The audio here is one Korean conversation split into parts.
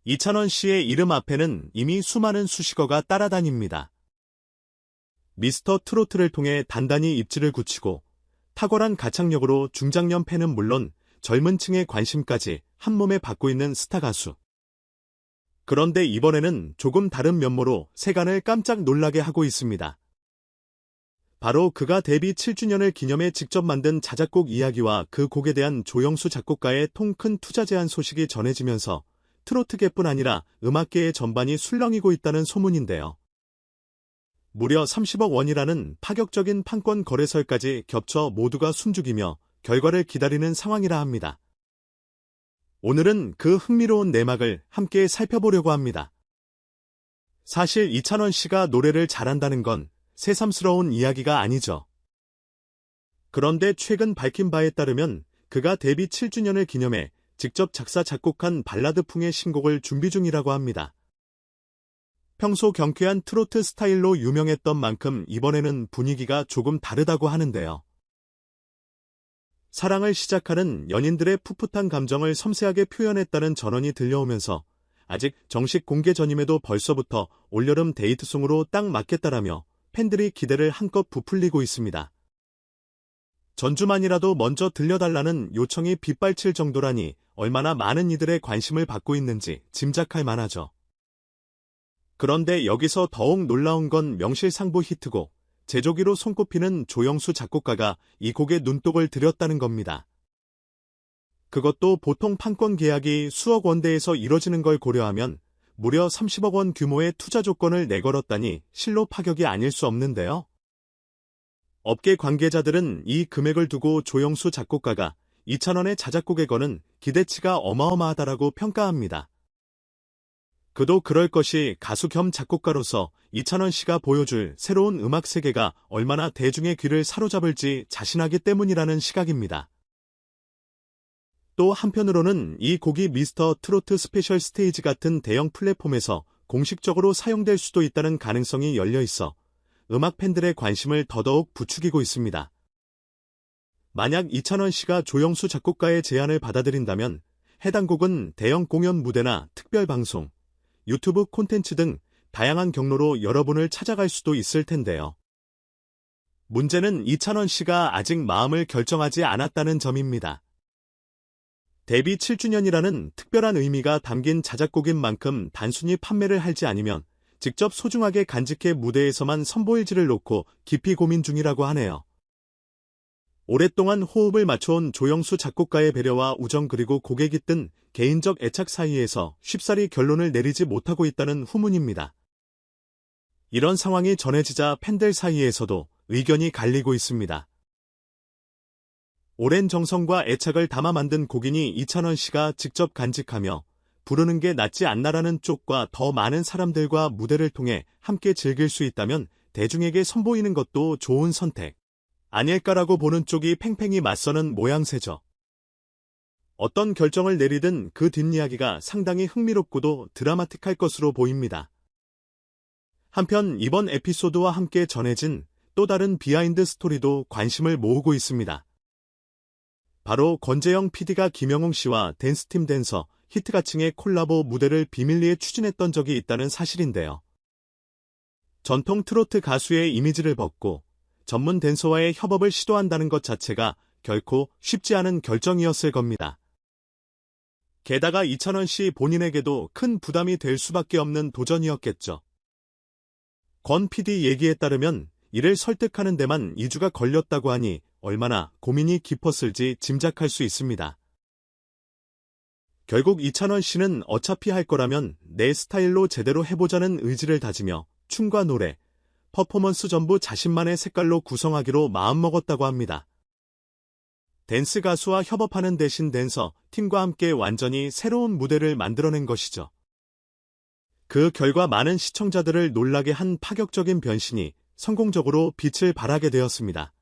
이찬원 씨의 이름 앞에는 이미 수많은 수식어가 따라다닙니다. 미스터 트로트를 통해 단단히 입지를 굳히고 탁월한 가창력으로 중장년 팬은 물론 젊은 층의 관심까지 한몸에 받고 있는 스타 가수. 그런데 이번에는 조금 다른 면모로 세간을 깜짝 놀라게 하고 있습니다. 바로 그가 데뷔 7주년을 기념해 직접 만든 자작곡 이야기와 그 곡에 대한 조영수 작곡가의 통큰 투자 제안 소식이 전해지면서 트로트계뿐 아니라 음악계의 전반이 술렁이고 있다는 소문인데요. 무려 30억 원이라는 파격적인 판권 거래설까지 겹쳐 모두가 숨죽이며 결과를 기다리는 상황이라 합니다. 오늘은 그 흥미로운 내막을 함께 살펴보려고 합니다. 사실 이찬원 씨가 노래를 잘한다는 건 새삼스러운 이야기가 아니죠. 그런데 최근 밝힌 바에 따르면 그가 데뷔 7주년을 기념해 직접 작사 작곡한 발라드풍의 신곡을 준비 중이라고 합니다. 평소 경쾌한 트로트 스타일로 유명했던 만큼 이번에는 분위기가 조금 다르다고 하는데요. 사랑을 시작하는 연인들의 풋풋한 감정을 섬세하게 표현했다는 전언이 들려오면서 아직 정식 공개 전임에도 벌써부터 올여름 데이트송으로 딱 맞겠다라며 팬들이 기대를 한껏 부풀리고 있습니다. 전주만이라도 먼저 들려달라는 요청이 빗발칠 정도라니 얼마나 많은 이들의 관심을 받고 있는지 짐작할 만하죠. 그런데 여기서 더욱 놀라운 건 명실상부 히트곡 제조기로 손꼽히는 조영수 작곡가가 이 곡에 눈독을 들였다는 겁니다. 그것도 보통 판권 계약이 수억 원대에서 이뤄지는 걸 고려하면 무려 30억 원 규모의 투자 조건을 내걸었다니 실로 파격이 아닐 수 없는데요. 업계 관계자들은 이 금액을 두고 조영수 작곡가가 이찬원의 자작곡에 거는 기대치가 어마어마하다라고 평가합니다. 그도 그럴 것이 가수 겸 작곡가로서 이찬원 씨가 보여줄 새로운 음악 세계가 얼마나 대중의 귀를 사로잡을지 자신하기 때문이라는 시각입니다. 또 한편으로는 이 곡이 미스터 트로트 스페셜 스테이지 같은 대형 플랫폼에서 공식적으로 사용될 수도 있다는 가능성이 열려 있어 음악 팬들의 관심을 더더욱 부추기고 있습니다. 만약 이찬원 씨가 조영수 작곡가의 제안을 받아들인다면 해당 곡은 대형 공연 무대나 특별 방송, 유튜브 콘텐츠 등 다양한 경로로 여러분을 찾아갈 수도 있을 텐데요. 문제는 이찬원 씨가 아직 마음을 결정하지 않았다는 점입니다. 데뷔 7주년이라는 특별한 의미가 담긴 자작곡인 만큼 단순히 판매를 할지 아니면 직접 소중하게 간직해 무대에서만 선보일지를 놓고 깊이 고민 중이라고 하네요. 오랫동안 호흡을 맞춰온 조영수 작곡가의 배려와 우정 그리고 곡에 깃든 개인적 애착 사이에서 쉽사리 결론을 내리지 못하고 있다는 후문입니다. 이런 상황이 전해지자 팬들 사이에서도 의견이 갈리고 있습니다. 오랜 정성과 애착을 담아 만든 곡이니 이찬원 씨가 직접 간직하며 부르는 게 낫지 않나라는 쪽과 더 많은 사람들과 무대를 통해 함께 즐길 수 있다면 대중에게 선보이는 것도 좋은 선택 아닐까라고 보는 쪽이 팽팽히 맞서는 모양새죠. 어떤 결정을 내리든 그 뒷이야기가 상당히 흥미롭고도 드라마틱할 것으로 보입니다. 한편 이번 에피소드와 함께 전해진 또 다른 비하인드 스토리도 관심을 모으고 있습니다. 바로 권재영 PD가 김영웅 씨와 댄스팀 댄서 히트가칭의 콜라보 무대를 비밀리에 추진했던 적이 있다는 사실인데요. 전통 트로트 가수의 이미지를 벗고 전문 댄서와의 협업을 시도한다는 것 자체가 결코 쉽지 않은 결정이었을 겁니다. 게다가 이찬원 씨 본인에게도 큰 부담이 될 수밖에 없는 도전이었겠죠. 권 PD 얘기에 따르면 이를 설득하는 데만 2주가 걸렸다고 하니 얼마나 고민이 깊었을지 짐작할 수 있습니다. 결국 이찬원 씨는 어차피 할 거라면 내 스타일로 제대로 해보자는 의지를 다지며 춤과 노래, 퍼포먼스 전부 자신만의 색깔로 구성하기로 마음먹었다고 합니다. 댄스 가수와 협업하는 대신 댄서, 팀과 함께 완전히 새로운 무대를 만들어낸 것이죠. 그 결과 많은 시청자들을 놀라게 한 파격적인 변신이 성공적으로 빛을 발하게 되었습니다.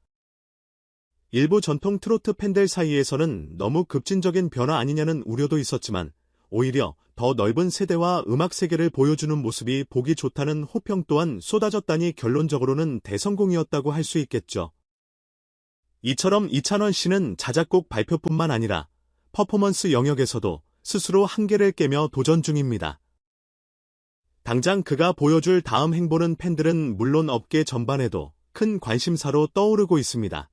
일부 전통 트로트 팬들 사이에서는 너무 급진적인 변화 아니냐는 우려도 있었지만 오히려 더 넓은 세대와 음악 세계를 보여주는 모습이 보기 좋다는 호평 또한 쏟아졌다니 결론적으로는 대성공이었다고 할 수 있겠죠. 이처럼 이찬원 씨는 자작곡 발표뿐만 아니라 퍼포먼스 영역에서도 스스로 한계를 깨며 도전 중입니다. 당장 그가 보여줄 다음 행보는 팬들은 물론 업계 전반에도 큰 관심사로 떠오르고 있습니다.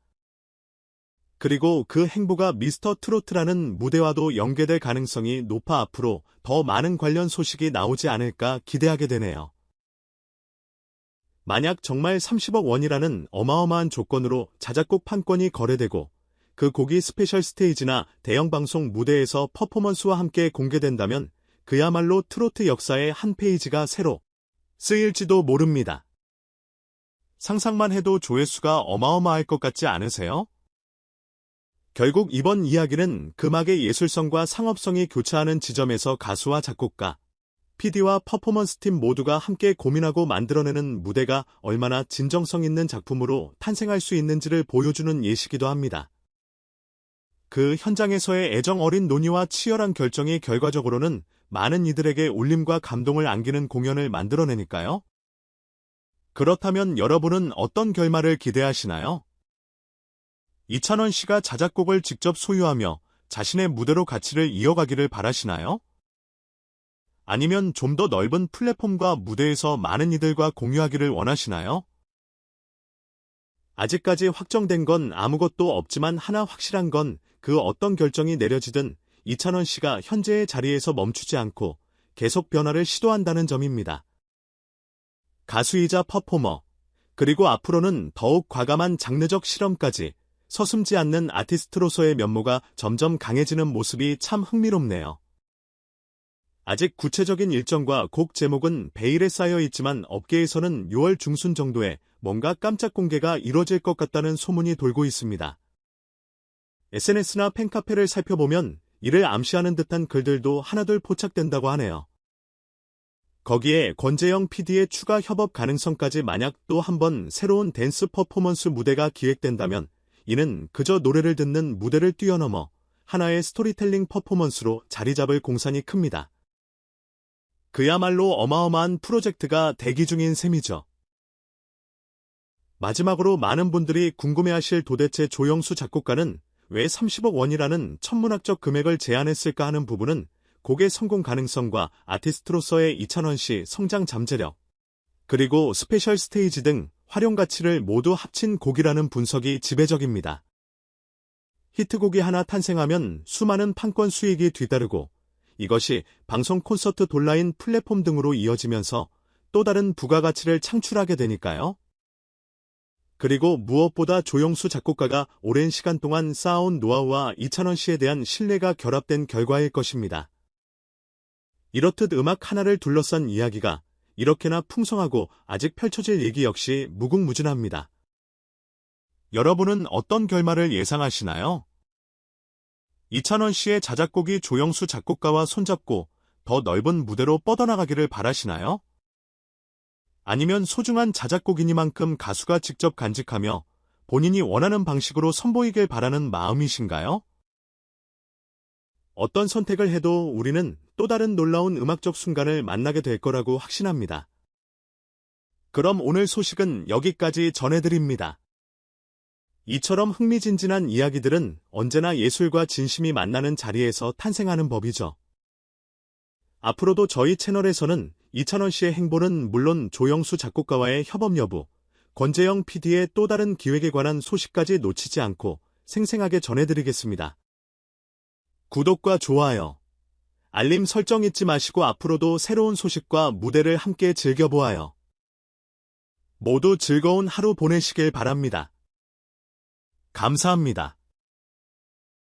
그리고 그 행보가 미스터 트로트라는 무대와도 연계될 가능성이 높아 앞으로 더 많은 관련 소식이 나오지 않을까 기대하게 되네요. 만약 정말 30억 원이라는 어마어마한 조건으로 자작곡 판권이 거래되고 그 곡이 스페셜 스테이지나 대형 방송 무대에서 퍼포먼스와 함께 공개된다면 그야말로 트로트 역사의 한 페이지가 새로 쓰일지도 모릅니다. 상상만 해도 조회수가 어마어마할 것 같지 않으세요? 결국 이번 이야기는 음악의 예술성과 상업성이 교차하는 지점에서 가수와 작곡가, PD와 퍼포먼스팀 모두가 함께 고민하고 만들어내는 무대가 얼마나 진정성 있는 작품으로 탄생할 수 있는지를 보여주는 예시기도 합니다. 그 현장에서의 애정 어린 논의와 치열한 결정이 결과적으로는 많은 이들에게 울림과 감동을 안기는 공연을 만들어내니까요. 그렇다면 여러분은 어떤 결말을 기대하시나요? 이찬원 씨가 자작곡을 직접 소유하며 자신의 무대로 가치를 이어가기를 바라시나요? 아니면 좀 더 넓은 플랫폼과 무대에서 많은 이들과 공유하기를 원하시나요? 아직까지 확정된 건 아무것도 없지만 하나 확실한 건 그 어떤 결정이 내려지든 이찬원 씨가 현재의 자리에서 멈추지 않고 계속 변화를 시도한다는 점입니다. 가수이자 퍼포머, 그리고 앞으로는 더욱 과감한 장르적 실험까지 서슴지 않는 아티스트로서의 면모가 점점 강해지는 모습이 참 흥미롭네요. 아직 구체적인 일정과 곡 제목은 베일에 쌓여 있지만 업계에서는 6월 중순 정도에 뭔가 깜짝 공개가 이뤄질 것 같다는 소문이 돌고 있습니다. SNS나 팬카페를 살펴보면 이를 암시하는 듯한 글들도 하나둘 포착된다고 하네요. 거기에 권재영 PD의 추가 협업 가능성까지 만약 또 한 번 새로운 댄스 퍼포먼스 무대가 기획된다면 이는 그저 노래를 듣는 무대를 뛰어넘어 하나의 스토리텔링 퍼포먼스로 자리 잡을 공산이 큽니다. 그야말로 어마어마한 프로젝트가 대기 중인 셈이죠. 마지막으로 많은 분들이 궁금해하실 도대체 조영수 작곡가는 왜 30억 원이라는 천문학적 금액을 제안했을까 하는 부분은 곡의 성공 가능성과 아티스트로서의 이찬원 씨 성장 잠재력, 그리고 스페셜 스테이지 등 활용 가치를 모두 합친 곡이라는 분석이 지배적입니다. 히트곡이 하나 탄생하면 수많은 판권 수익이 뒤따르고 이것이 방송 콘서트 온라인 플랫폼 등으로 이어지면서 또 다른 부가가치를 창출하게 되니까요. 그리고 무엇보다 조영수 작곡가가 오랜 시간 동안 쌓아온 노하우와 이찬원 씨에 대한 신뢰가 결합된 결과일 것입니다. 이렇듯 음악 하나를 둘러싼 이야기가 이렇게나 풍성하고 아직 펼쳐질 얘기 역시 무궁무진합니다. 여러분은 어떤 결말을 예상하시나요? 이찬원 씨의 자작곡이 조영수 작곡가와 손잡고 더 넓은 무대로 뻗어나가기를 바라시나요? 아니면 소중한 자작곡이니만큼 가수가 직접 간직하며 본인이 원하는 방식으로 선보이길 바라는 마음이신가요? 어떤 선택을 해도 우리는 또 다른 놀라운 음악적 순간을 만나게 될 거라고 확신합니다. 그럼 오늘 소식은 여기까지 전해드립니다. 이처럼 흥미진진한 이야기들은 언제나 예술과 진심이 만나는 자리에서 탄생하는 법이죠. 앞으로도 저희 채널에서는 이찬원 씨의 행보는 물론 조영수 작곡가와의 협업 여부, 권재영 PD의 또 다른 기획에 관한 소식까지 놓치지 않고 생생하게 전해드리겠습니다. 구독과 좋아요, 알림 설정 잊지 마시고 앞으로도 새로운 소식과 무대를 함께 즐겨보아요. 모두 즐거운 하루 보내시길 바랍니다. 감사합니다.